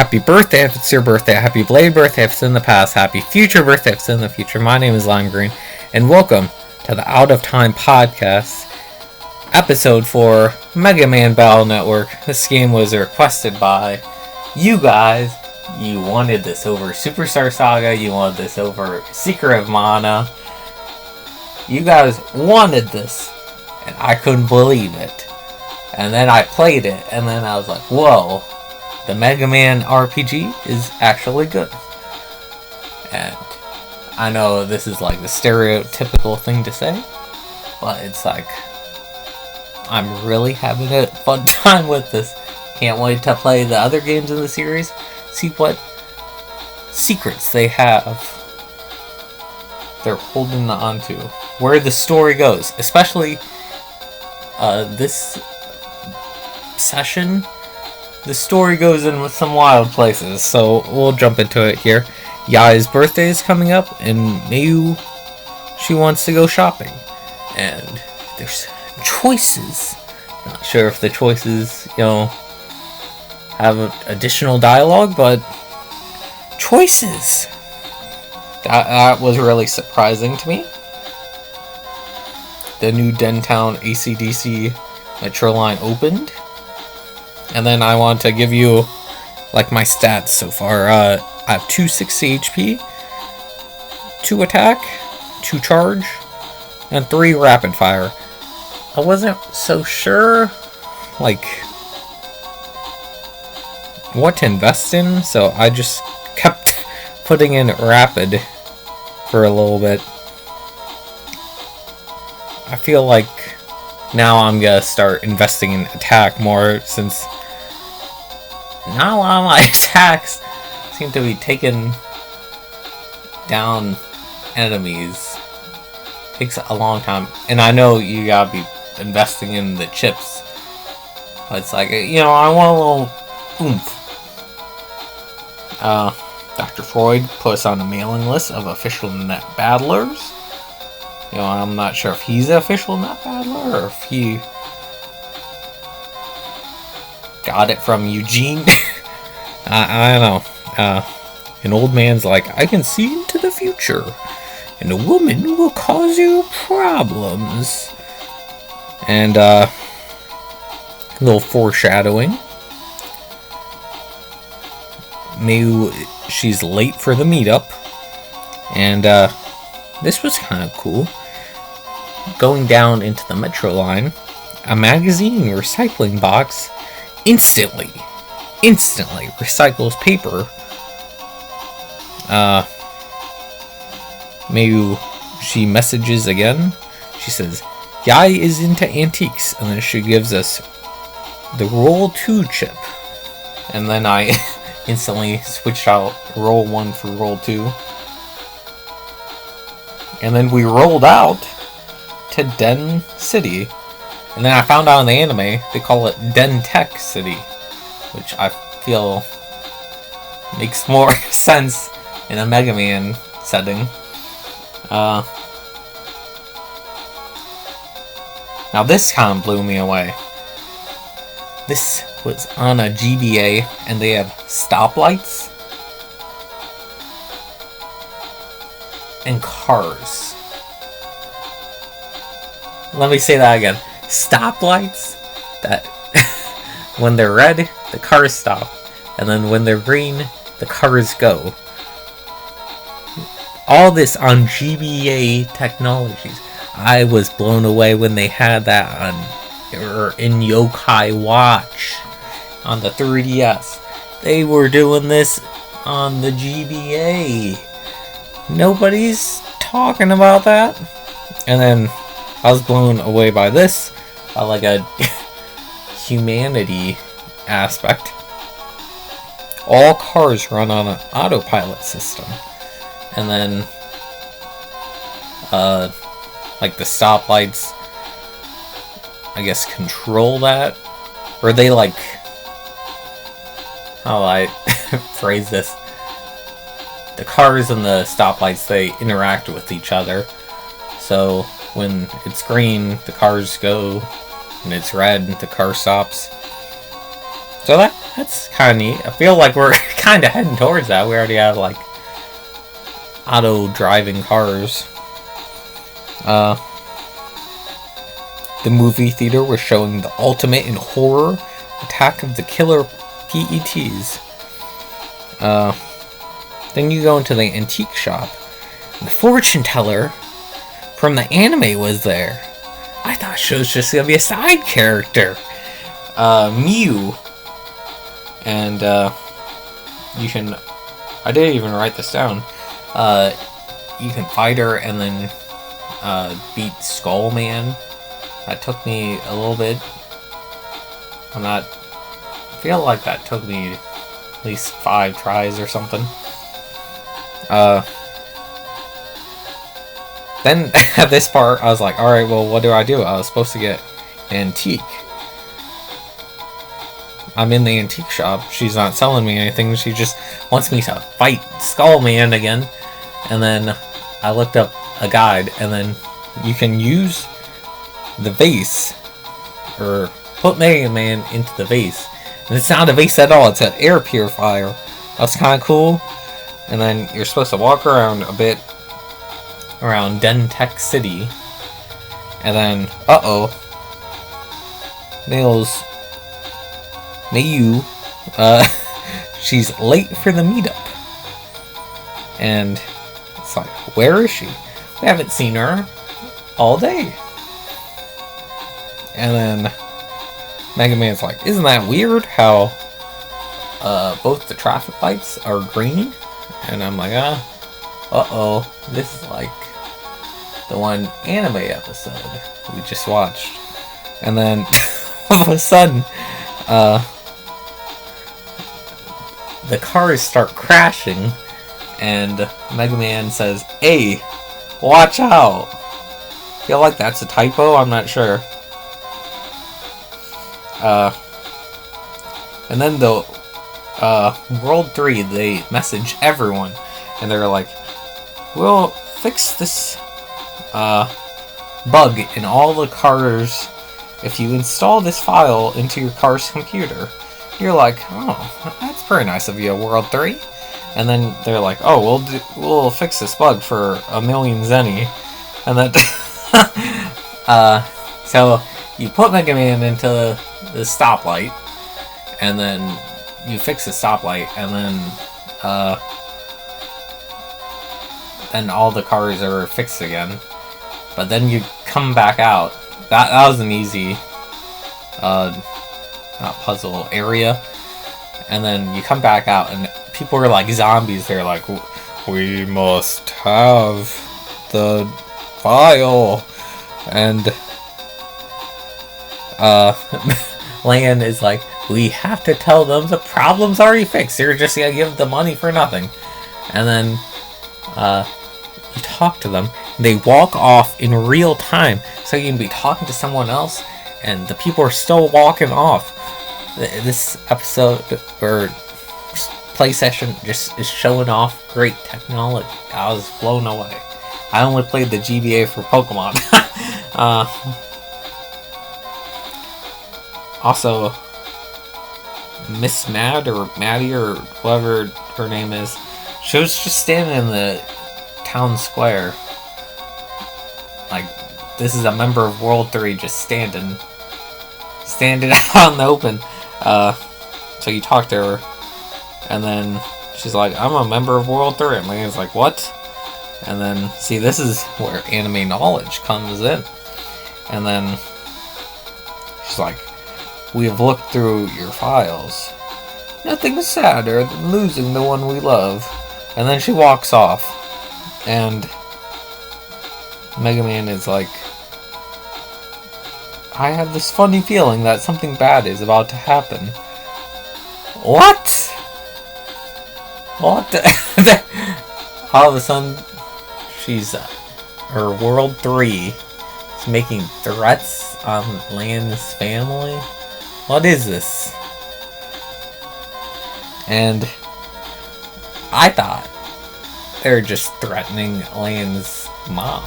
Happy birthday if it's your birthday, happy belated birthday if it's in the past, happy future birthday if it's in the future. My name is Lime Green, and welcome to the Out of Time podcast, episode 4, Mega Man Battle Network. This game was requested by you guys. You wanted this over Superstar Saga, you wanted this over Secret of Mana. You guys wanted this, and I couldn't believe it. And then I played it, and then I was like, whoa. The Mega Man RPG is actually good. And I know this is like the stereotypical thing to say, but it's like, I'm really having a fun time with this. Can't wait to play the other games in the series, see what secrets they have they're holding on to, where the story goes. Especially this session, the story goes in with some wild places, so we'll jump into it here. Yai's birthday is coming up, and Mayu, she wants to go shopping. And there's choices. Not sure if the choices, have additional dialogue, but choices. That was really surprising to me. The new Dentown AC/DC Metro line opened. And then I want to give you like my stats so far. I have 260 HP, 2 attack, 2 charge, and 3 rapid fire. I wasn't so sure like what to invest in, so I just kept putting in rapid for a little bit. I feel like now I'm gonna start investing in attack more, since not a lot of my attacks seem to be taking down enemies. Takes a long time, and I know you gotta be investing in the chips, but it's like, I want a little oomph. Dr. Freud put us on a mailing list of official net battlers. I'm not sure if he's an official net battler or if he got it from Eugene. I don't know. An old man's like, I can see into the future, and a woman will cause you problems. And a little foreshadowing. Mayu, she's late for the meetup, and this was kind of cool. Going down into the Metro line, a magazine recycling box instantly recycles paper. Mayu, she messages again. She says, Yai is into antiques, and then she gives us the Roll 2 chip. And then I instantly switched out Roll 1 for Roll 2. And then we rolled out to Den City. And then I found out in the anime, they call it Den Tech City, which I feel makes more sense in a Mega Man setting. Now this kind of blew me away. This was on a GBA, and they have stoplights and cars. Let me say that again. Stoplights that when they're red, the cars stop, and then when they're green, the cars go. All this on GBA technologies. I was blown away when they had that in Yokai Watch on the 3DS. They were doing this on the GBA. Nobody's talking about that. And then I was blown away by this, like a humanity aspect. All cars run on an autopilot system. And then like the stoplights, I guess, control that, or they like, how do I phrase this? The cars and the stoplights, they interact with each other. So when it's green, the cars go, and it's red, the car stops. So that's kind of neat. I feel like we're kind of heading towards that. We already have like auto driving cars. The movie theater was showing the ultimate in horror, Attack of the Killer PETs. Then you go into the antique shop. The fortune teller from the anime was there. I thought she was just gonna be a side character. Mew. And you can, I didn't even write this down. You can fight her and then beat Skullman. That took me a little bit. I feel like that took me at least 5 tries or something. Then at this part, I was like, alright, well, what do? I was supposed to get antique. I'm in the antique shop. She's not selling me anything. She just wants me to fight Skullman again. And then I looked up a guide, and then you can use the vase, or put Mega Man into the vase. And it's not a vase at all, it's an air purifier. That's kind of cool. And then you're supposed to walk around a bit around Dentech City. And then, Mayu, she's late for the meetup. And it's like, where is she? We haven't seen her all day. And then Mega Man's like, isn't that weird how both the traffic lights are green? And I'm like, this is like the one anime episode we just watched. And then all of a sudden, the cars start crashing, and Mega Man says, "Hey, watch out." Feel like that's a typo, I'm not sure. And then the World 3, they message everyone, and they're like, we'll fix this bug in all the cars if you install this file into your car's computer. You're like, oh, that's pretty nice of you, World 3. And then they're like, oh, we'll fix this bug for 1,000,000 zenny. And then so you put Mega Man into the stoplight, and then you fix the stoplight, and then all the cars are fixed again. But then you come back out. That was an easy not puzzle area. And then you come back out, and people are like zombies. They're like, we must have the file. And Lan is like, we have to tell them the problem's already fixed. You're just gonna give the money for nothing. And then you talk to them. They walk off in real time, so you can be talking to someone else, and the people are still walking off. This episode or play session just is showing off great technology. I was blown away. I only played the GBA for Pokemon. Also, Miss Maddie or whoever her name is, she was just standing in the town square. Like, this is a member of World 3 just standing out in the open. So you talk to her, and then she's like, I'm a member of World 3. And Lan's like, what? And then, see, this is where anime knowledge comes in. And then she's like, we have looked through your files. Nothing sadder than losing the one we love. And then she walks off. And Mega Man is like, I have this funny feeling that something bad is about to happen. What? What? All of a sudden, she's her World 3 is making threats on Lan's family. What is this? And I thought they're just threatening Lan's mom.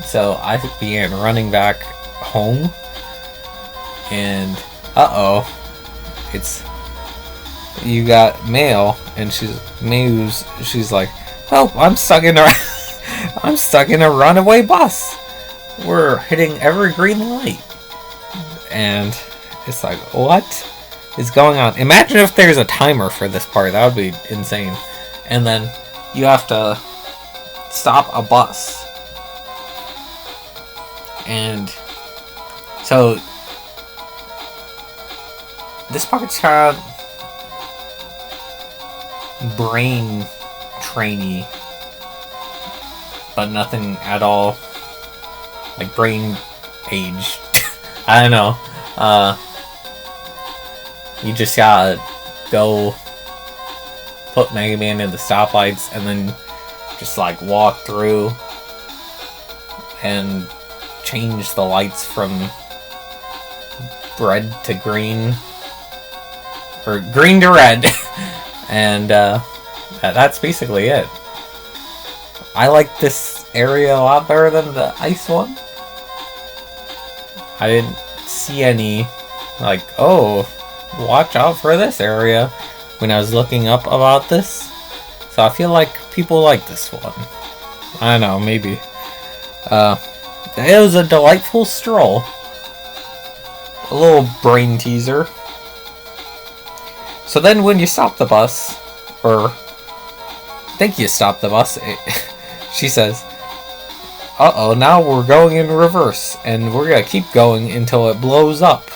So I began running back home, and it's you got Mail, and she's like, "Oh, I'm stuck in a runaway bus. We're hitting every green light." And it's like, what is going on? Imagine if there's a timer for this part. That would be insane. And then you have to stop a bus. And so this part's kind of brain trainy, but nothing at all like brain age. I don't know. You just gotta go put Mega Man in the stoplights and then just like walk through and change the lights from red to green, or green to red. And that's basically it. I like this area a lot better than the ice one. I didn't see any like, oh, watch out for this area when I was looking up about this. So I feel like people like this one. I don't know, maybe. It was a delightful stroll. A little brain teaser. So then when you stop the bus, or I think you stop the bus, she says, "Uh-oh, now we're going in reverse, and we're gonna keep going until it blows up."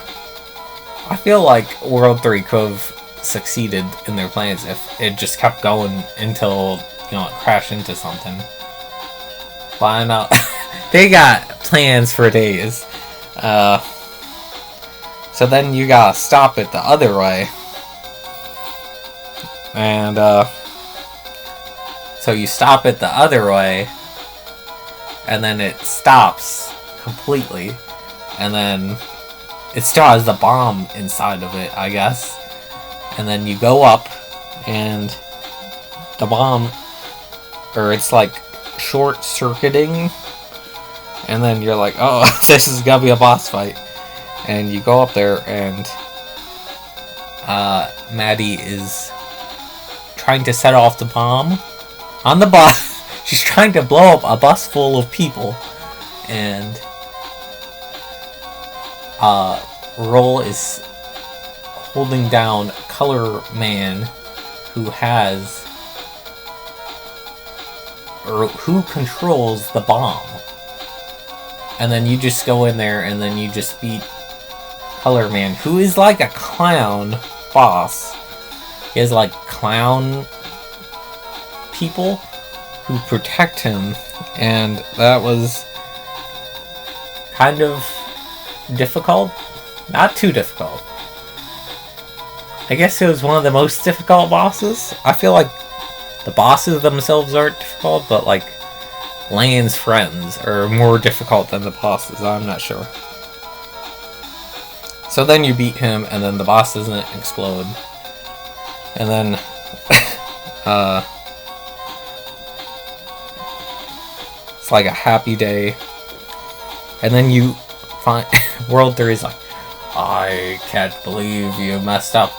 I feel like World 3 could have succeeded in their plans if it just kept going until, it crashed into something. But I don't know. They got plans for days. So then you gotta stop it the other way. And, so you stop it the other way, and then it stops completely, and then it still has the bomb inside of it, I guess. And then you go up, and the bomb, or it's like short-circuiting, and then you're like, oh, this is gonna be a boss fight. And you go up there, and Maddie is trying to set off the bomb on the bus. She's trying to blow up a bus full of people, and Roll is holding down Color Man, who has, or who controls the bomb. And then you just go in there and then you just beat Color Man, who is like a clown boss. He has like clown people who protect him, and that was kind of difficult. Not too difficult. I guess it was one of the most difficult bosses. I feel like the bosses themselves aren't difficult, but like Lan's friends are more difficult than the bosses. I'm not sure. So then you beat him, and then the boss doesn't explode. And then it's like a happy day. And then you find World 3 is like, I can't believe you messed up.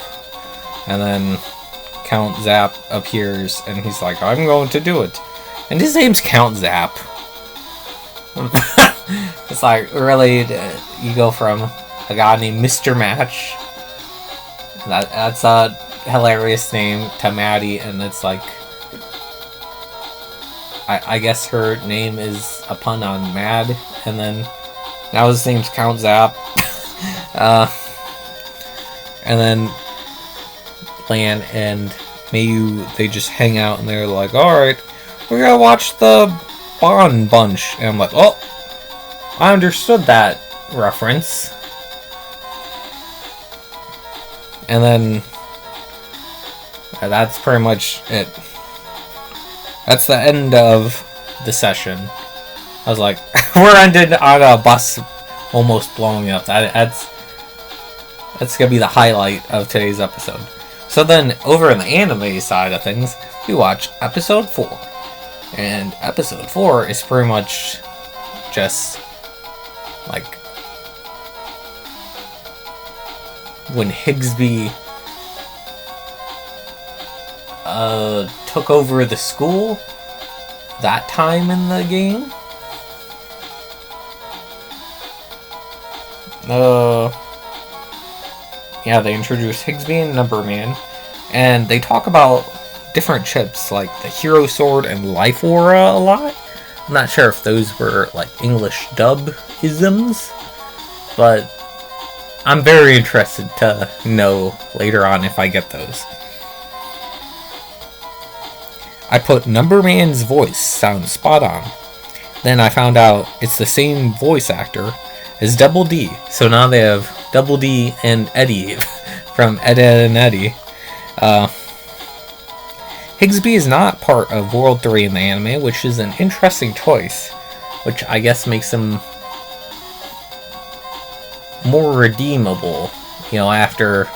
And then Count Zap appears, and he's like, I'm going to do it. And his name's Count Zap. It's like, really, you go from a guy named Mr. Match, that's a hilarious name, to Maddie, and it's like, I guess her name is a pun on Mad, and then now his name's Count Zap. And then Lan and Mayu, they just hang out, and they're like, alright, we're gonna watch the Bon Bunch. And I'm like, oh, I understood that reference. And then that's pretty much it. That's the end of the session. I was like, we're ended on a bus almost blowing up. That's gonna be the highlight of today's episode. So then, over in the anime side of things, we watch episode 4. And episode 4 is pretty much just like when Higsby took over the school that time in the game. Yeah, they introduced Higsby and Numberman, and they talk about different chips like the Hero Sword and Life Aura a lot. I'm not sure if those were like English dub-isms, but I'm very interested to know later on if I get those. I put Numberman's voice sounds spot on. Then I found out it's the same voice actor as Double D. So now they have Double D and Eddie from Ed, Edd and Eddy. Higsby is not part of World 3 in the anime, which is an interesting choice, which I guess makes him more redeemable, after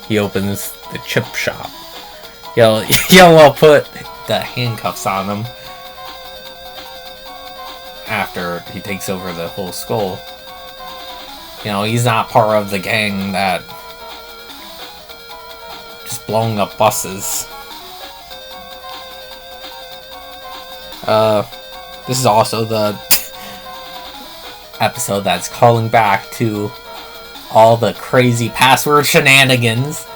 he opens the chip shop. We'll put the handcuffs on him after he takes over the whole school. He's not part of the gang that just blowing up buses. This is also the episode that's calling back to all the crazy password shenanigans.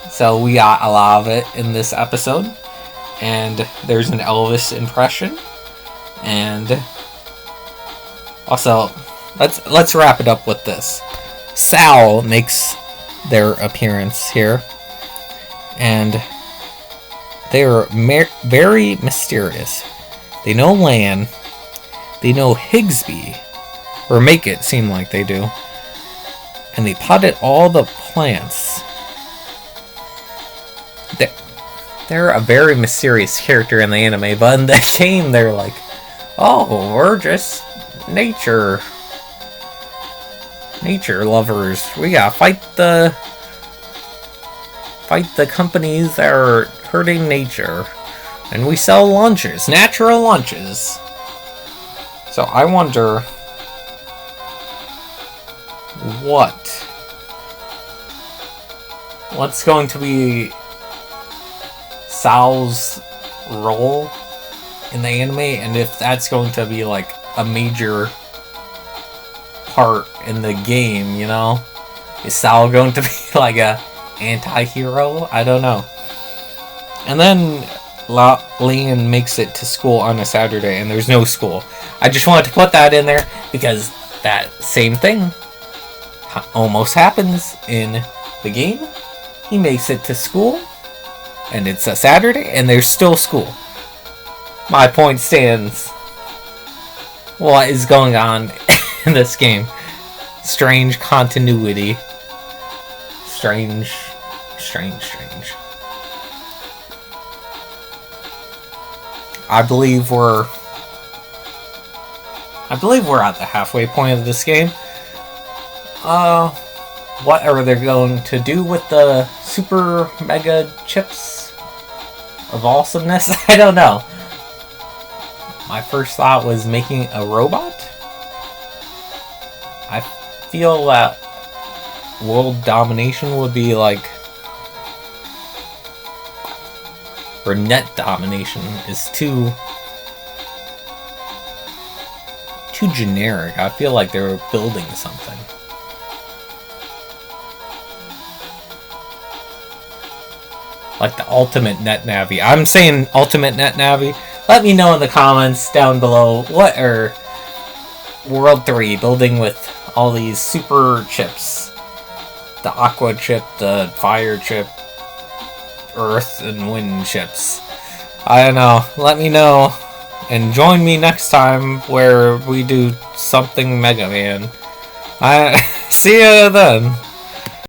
So we got a lot of it in this episode. And there's an Elvis impression. And also, let's wrap it up with this. Sal makes their appearance here. And they're very mysterious. They know Lan. They know Higsby. Or make it seem like they do. And they potted all the plants. They're a very mysterious character in the anime, but in the game they're like, oh, we're just nature lovers. We gotta fight the companies that are hurting nature. And we sell lunches, natural lunches. So I wonder what's going to be Sal's role in the anime, and if that's going to be like a major part in the game, Is Sal going to be like a anti-hero? I don't know. And then Lan makes it to school on a Saturday and there's no school. I just wanted to put that in there because that same thing almost happens in the game. He makes it to school and it's a Saturday and there's still school. My point stands. What is going on in this game? Strange continuity. Strange. I believe we're at the halfway point of this game. What are they going to do with the super mega chips of awesomeness? I don't know. My first thought was making a robot. I feel that world domination would be like, or net domination is too generic. I feel like they were building something. Like the ultimate net navi. I'm saying ultimate net navi. Let me know in the comments down below, what are World 3 building with all these super chips? The aqua chip, the fire chip, earth and wind chips. I don't know. Let me know. And join me next time where we do something Mega Man. See you then.